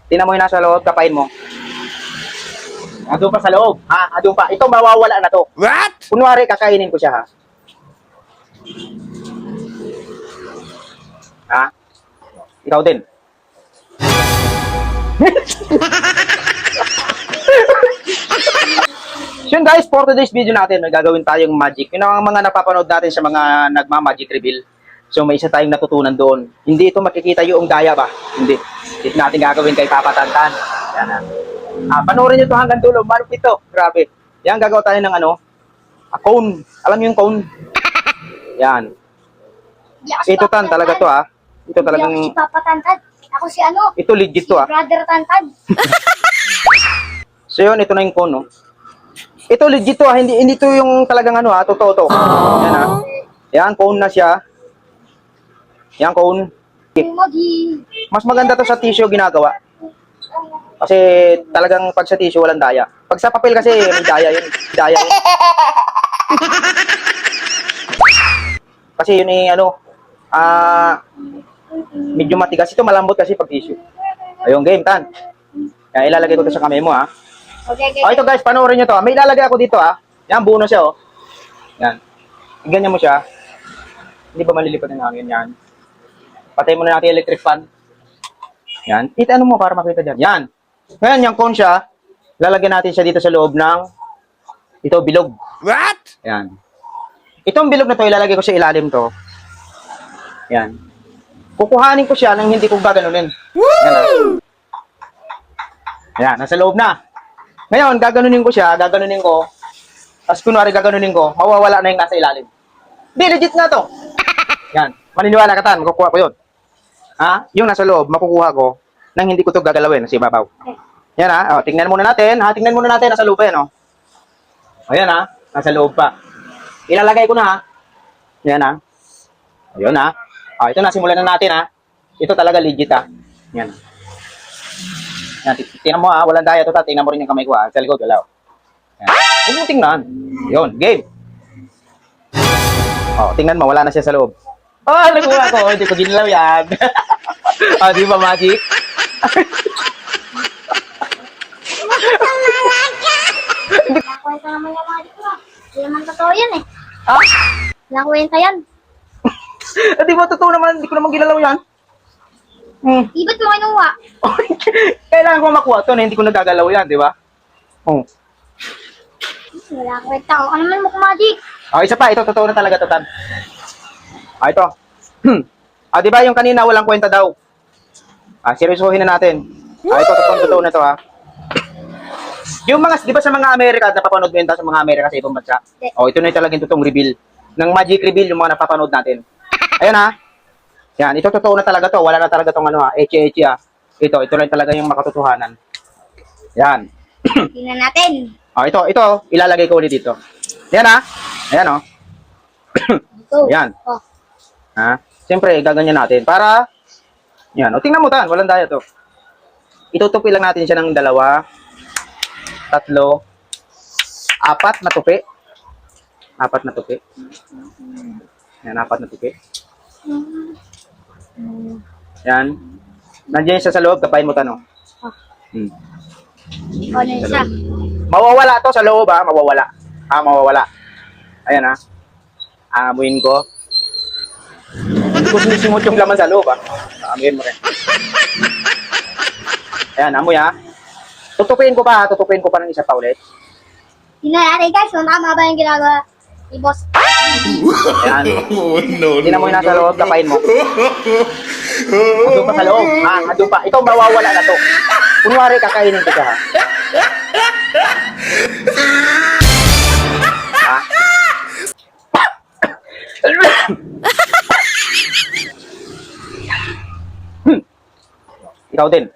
Tingnan mo yung nasa loob, kapain mo. Andun pa sa loob. Ha? Andun pa. Ito, mawawala na to. What? Kunwari, kakainin ko siya, ha? Ha? Ikaw din. So yun guys, for today's video natin, may gagawin tayong magic. Yun ang mga napapanood natin sa mga nagma-magic reveal. So may isa tayong natutunan doon. Hindi ito makikita yung daya ba? Hindi. Ito natin gagawin kay Papa Tantan. Yan na. Panoorin nyo ito hanggang dulo. Malupit ito. Grabe. Yan, gagawa tayo ng ano? Cone. Alam nyo yung cone? Yan. Ito tan talaga to ha. Ito talagang... Hindi ako si Papa Tantan. Ako si ano? Ito legit to ha. Brother Tantan. So yun, ito na yung cone no. Ito legit to ha. Hindi to yung talagang ano ha. Totoo to. Yan ha. Yan, cone na siya. Yan, cone. Mas maganda to sa tissue ginagawa. Kasi talagang pag sa tissue walang daya. Pag sa papel kasi may daya yun. Daya yun. Kasi yun eh ano, medyo matigas. Ito malambot kasi pag tissue. Ayun, game, tan. Kaya ilalagay ko to sa kamay mo ha. Okay. Oh, ito guys, panoorin nyo to. May ilalagay ako dito ha. Yan, buo na siya oh. Yan. Ganyan mo siya. Hindi ba malilipat ng hangin yan? Patay mo na natin yung electric fan. Yan. Ano mo para makita dyan. Yan. Ngayon, yung cone siya, lalagyan natin siya dito sa loob ng ito, bilog. What? Yan. Itong bilog na to, ilalagay ko sa ilalim to. Yan. Kukuhanin ko siya nang hindi ko gaganunin. Yan. Yan, nasa loob na. Ngayon, gaganunin ko siya, gaganunin ko. Tapos kunwari gaganunin ko, mawawala na yung nasa ilalim. Di, legit nga to. Yan. Maniniwala ka tan, makukuha ko yun. Ha? Yung nasa loob, makukuha ko nang hindi ko to gagalawin sa ibabaw. Yan ha. O, tingnan muna natin. Ha? Tingnan muna natin. Nasa loob pa yan. O. Ayan ha. Nasa loob pa. Ilalagay ko na ha. Yan ha. Ayun ha. O, ito na. Simulan na natin ha. Ito talaga legit ha. Yan. Yan. Tingnan mo ha. Walang daya ito ta. Tingnan mo rin yung kamay ko ha. Sa likod. Wala. Yan. Huwag mo tingnan. Yun. Game. O, tingnan mo. Wala na siya sa loob. Oh, nakuha ko. Hindi ko ginalaw yan. O, di ba magic? Nakwenta naman yung mga dito. Hindi naman totoo yan eh. Ah? Nakwenta yan. Di ba totoo naman? Hindi ko naman ginalaw yan. Di ba't mo kinuha? Kailangan ko makuha to na hindi ko nagagalaw yan, di ba? Oh. Wala kwenta ko. Ano naman mo kumadik? Oh, isa pa. Ito, totoo na talaga to, tan. Ito. Di ba yung kanina walang kwenta daw? Seryosohin na natin. Ito, totoo na to, ha. Yung mga, di ba sa mga Amerika, napapanood mo yun sa mga Amerika sa ibang bansa? Ito na yung talagang totoong reveal. Ng magic reveal, yung mga napapanood natin. Ayun, ha. Yan, ito totoo na talaga to. Wala na talaga tong ano, ha. Eche, ha. Ito lang talaga yung makatotohanan. Yan. Tingnan natin. Ito, ilalagay ko ulit dito. Yan, ha. Ayan, oh. Ito. Yan. Oh. Ha? Siyempre, gaganyan natin. Para, yan. O, tingnan mo tan. Walang daya to. Itutupi lang natin siya ng 2, 3, 4 na tupi. 4 na tupi. Yan, 4 na tupi. Yan. Nandiyan siya sa loob. Kapain mo tanong. Ano yun siya? Mawawala to sa loob, ha? Mawawala. Mawawala. Ayan, ha? Amuin ko. Hindi ko sinisimot yung laman sa loob, ha? Amuin mo rin. Ayan, amoy, ha? Tutupin ko pa ng isa pa ulit. Tingnan natin guys. Kung tama ba yung ginagawa ni boss? Ayan. No. Tingnan mo yung nasa loob, kapain mo. Andun pa sa loob. Andun pa. Ito, mawawala na to. Kunwari, kakainin ko siya, ha? Ikaw din.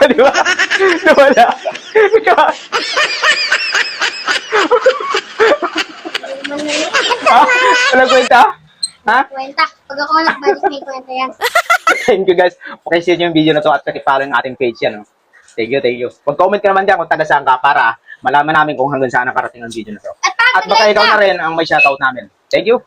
Di ba? Nawala. Walang kwenta? Ha? Kwenta. Pag ako nagbalik, may kwenta yan. Thank you guys. Pakishare nyo yung video na to at pakipollow yung ating page yan. No? Thank you. Mag-comment ka naman dyan kung taga saan ka para malaman namin kung hanggang saan nakarating ang video na to. At At baka ikaw na rin ang may shoutout namin. Thank you.